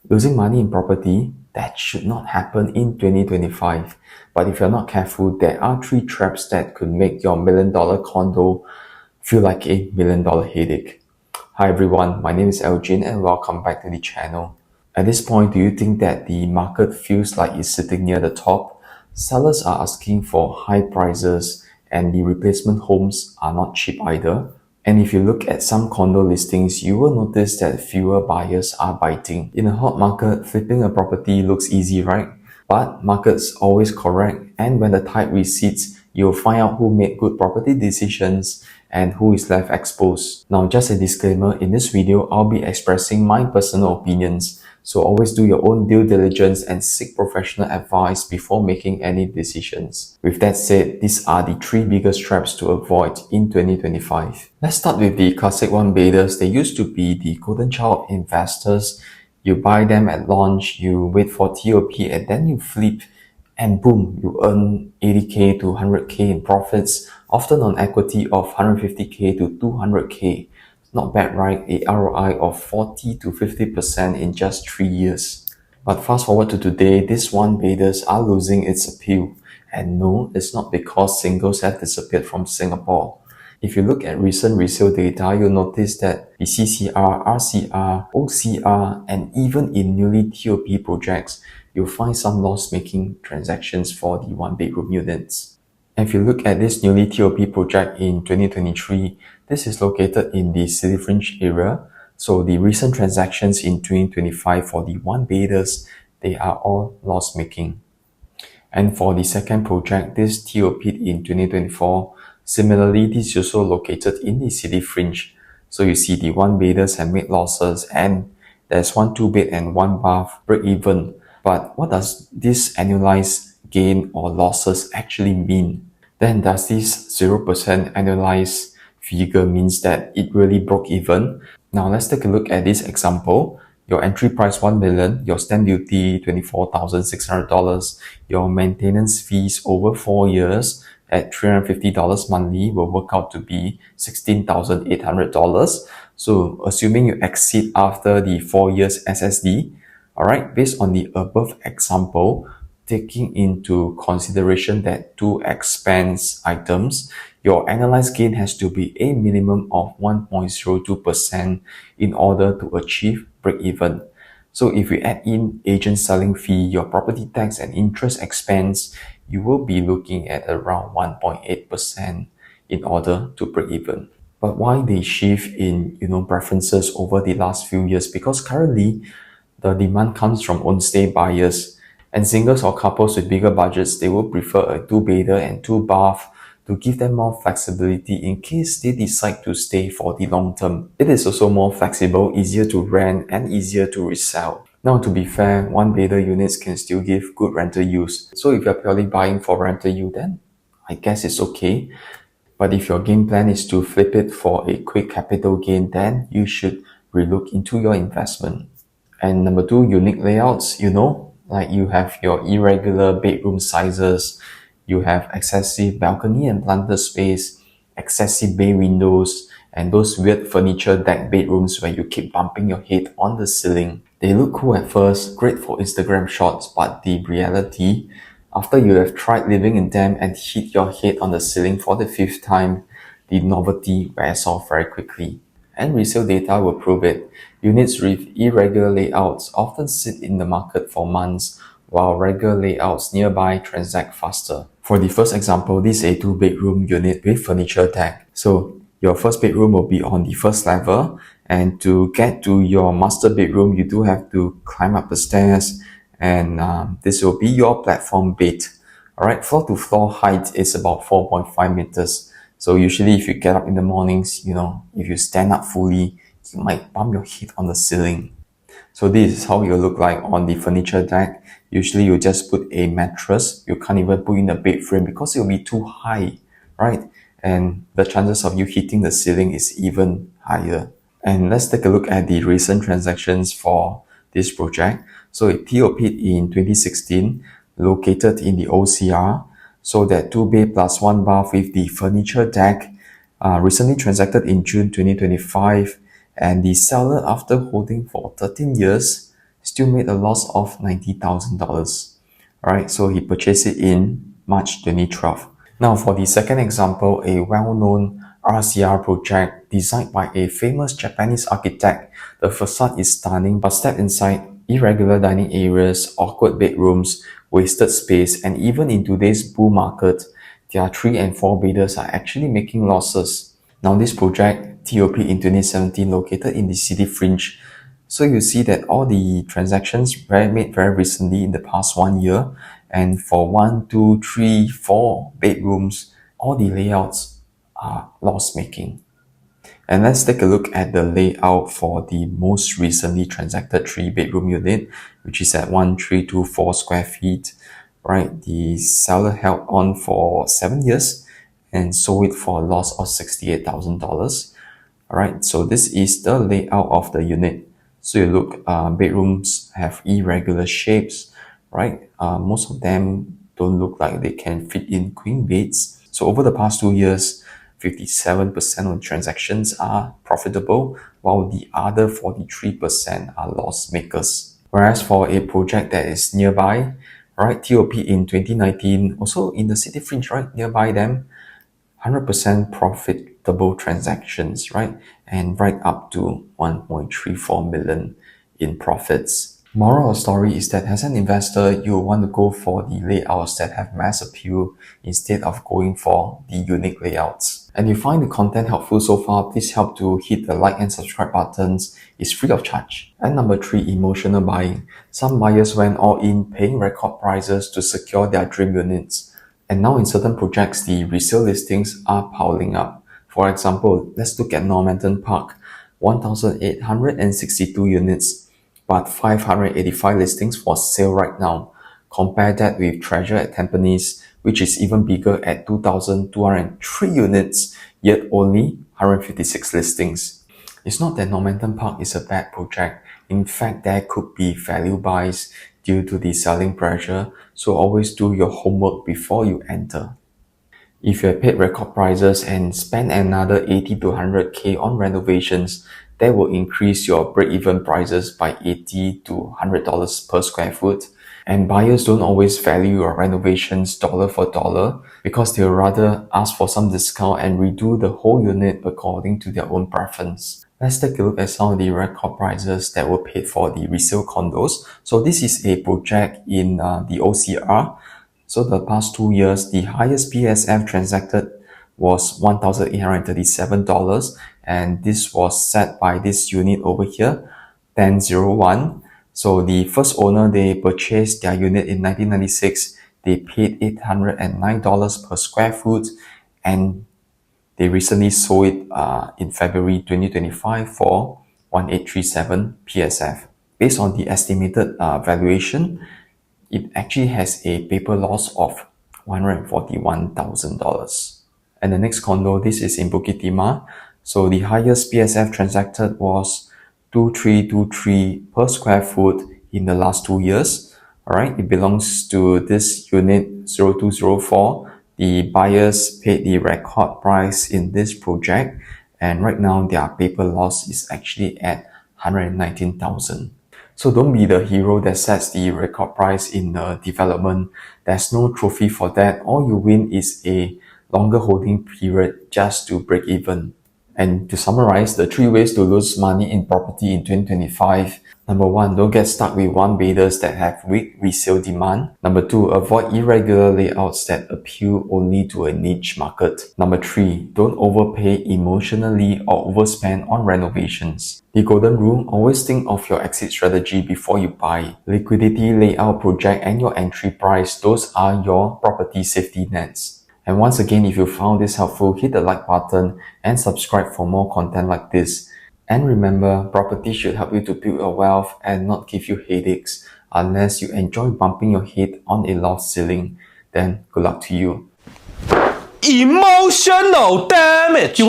Losing money in property, that should not happen in 2025. But if you're not careful, there are 3 traps that could make your $1 million condo feel like a $1 million headache. Hi everyone, my name is Elgin and welcome back to the channel. At this point, do you think that the market feels like it's sitting near the top? Sellers are asking for high prices and the replacement homes are not cheap either. And if you look at some condo listings, you will notice that fewer buyers are biting. In a hot market, flipping a property looks easy, right? But markets always correct, and when the tide recedes, you'll find out who made good property decisions and who is left exposed. Now, just a disclaimer, in this video, I'll be expressing my personal opinions. So always do your own due diligence and seek professional advice before making any decisions. With that said, these are the 3 biggest traps to avoid in 2025. Let's start with the classic one baiters. They used to be the golden child of investors. You buy them at launch, you wait for TOP, and then you flip, and boom, you earn 80k to 100k in profits, often on equity of 150k to 200k. Not bad, right? A ROI of 40 to 50% in just 3 years. But fast forward to today, these one baiters are losing its appeal. And no, it's not because singles have disappeared from Singapore. If you look at recent resale data, you'll notice that the CCR, RCR, OCR, and even in newly TOP projects, you'll find some loss-making transactions for the 1-bedroom units. If you look at this newly TOP project in 2023, this is located in the City Fringe area. So the recent transactions in 2025 for the 1-beders, they are all loss-making. And for the second project, this TOP'd in 2024, similarly, this is also located in the City Fringe. So you see the 1-beders have made losses, and there's 1 2-bed and 1 bath break even. But what does this annualized gain or losses actually mean? Then does this 0% annualized figure means that it really broke even? Now let's take a look at this example. Your entry price $1 million, your stamp duty $24,600, your maintenance fees over 4 years at $350 monthly will work out to be $16,800. So assuming you exceed after the 4 years SSD, alright, based on the above example, taking into consideration that 2 expense items, your annualized gain has to be a minimum of 1.02% in order to achieve break-even. So if we add in agent selling fee, your property tax and interest expense, you will be looking at around 1.8% in order to break even. But why the shift in preferences over the last few years? Because currently the demand comes from own-stay buyers. And singles or couples with bigger budgets, they will prefer a 2-bedder and 2-bath to give them more flexibility in case they decide to stay for the long term. It is also more flexible, easier to rent, and easier to resell. Now, to be fair, 1-bedder units can still give good rental use. So if you're purely buying for rental yield, then I guess it's okay. But if your game plan is to flip it for a quick capital gain, then you should relook into your investment. And number 2, unique layouts, like you have your irregular bedroom sizes, you have excessive balcony and planter space, excessive bay windows, and those weird furniture deck bedrooms where you keep bumping your head on the ceiling. They look cool at first, great for Instagram shots, but the reality, after you have tried living in them and hit your head on the ceiling for the 5th time, the novelty wears off very quickly. And resale data will prove it. Units with irregular layouts often sit in the market for months, while regular layouts nearby transact faster. For the first example, this is a 2-bedroom unit with furniture deck. So your first bedroom will be on the first level, and to get to your master bedroom, you do have to climb up the stairs, and this will be your platform bed. Alright, floor to floor height is about 4.5 meters. So usually if you get up in the mornings, if you stand up fully, you might bump your head on the ceiling. So this is how it will look like on the furniture deck. Usually you just put a mattress. You can't even put in a bed frame because it will be too high, right? And the chances of you hitting the ceiling is even higher. And let's take a look at the recent transactions for this project. So it TOP'd in 2016, located in the OCR. So that 2-bed plus 1 bath with the furniture deck recently transacted in June 2025, and the seller, after holding for 13 years, still made a loss of $90,000. Alright, so he purchased it in March 2012. Now for the second example, a well-known RCR project designed by a famous Japanese architect. The facade is stunning, but step inside, irregular dining areas, awkward bedrooms, wasted space, and even in today's bull market, their 3 and 4 bidders are actually making losses. Now this project, TOP in 2017, located in the city fringe. So you see that all the transactions were made very recently in the past 1 year, and for 1, 2, 3, 4 bedrooms, all the layouts are loss-making. And let's take a look at the layout for the most recently transacted 3-bedroom unit, which is at 1324 square feet. Right, the seller held on for 7 years and sold it for a loss of $68,000. Alright, so this is the layout of the unit. So you look, bedrooms have irregular shapes, right? Most of them don't look like they can fit in queen beds. So over the past 2 years, 57% of transactions are profitable, while the other 43% are loss makers. Whereas for a project that is nearby, right, TOP in 2019, also in the city fringe, right, nearby them, 100% profitable transactions, right? And right up to 1.34 million in profits. Moral of the story is that as an investor, you want to go for the layouts that have mass appeal instead of going for the unique layouts. And if you find the content helpful so far, please help to hit the like and subscribe buttons. It's free of charge. And number 3, emotional buying. Some buyers went all in, paying record prices to secure their dream units. And now in certain projects, the resale listings are piling up. For example, let's look at Normanton Park, 1,862 units, but 585 listings for sale right now. Compare that with Treasure at Tampines, which is even bigger at 2,203 units, yet only 156 listings. It's not that Normanton Park is a bad project. In fact, there could be value buys due to the selling pressure, so always do your homework before you enter. If you have paid record prices and spend another 80 to 100k on renovations, that will increase your break-even prices by $80 to $100 per square foot. And buyers don't always value your renovations dollar for dollar because they'll rather ask for some discount and redo the whole unit according to their own preference. Let's take a look at some of the record prices that were paid for the resale condos. So this is a project in the OCR. So the past 2 years, the highest PSF transacted was $1,837, and this was set by this unit over here, 1001. So the first owner, they purchased their unit in 1996. They paid $809 per square foot, and they recently sold it in February 2025 for 1837 PSF. Based on the estimated valuation, it actually has a paper loss of $141,000. And the next condo, this is in Bukit Timah. So the highest PSF transacted was 2323 per square foot in the last 2 years. Alright, it belongs to this unit 0204. The buyers paid the record price in this project, and right now their paper loss is actually at $119,000. So don't be the hero that sets the record price in the development. There's no trophy for that. All you win is a longer holding period just to break even. And to summarize, the 3 ways to lose money in property in 2025. Number 1, don't get stuck with one bidders that have weak resale demand. Number 2, avoid irregular layouts that appeal only to a niche market. Number 3, don't overpay emotionally or overspend on renovations. The golden rule, always think of your exit strategy before you buy. Liquidity, layout, project, and your entry price, those are your property safety nets. And once again, if you found this helpful, hit the like button and subscribe for more content like this. And remember, property should help you to build your wealth and not give you headaches. Unless you enjoy bumping your head on a loft ceiling, then good luck to you. Emotional damage!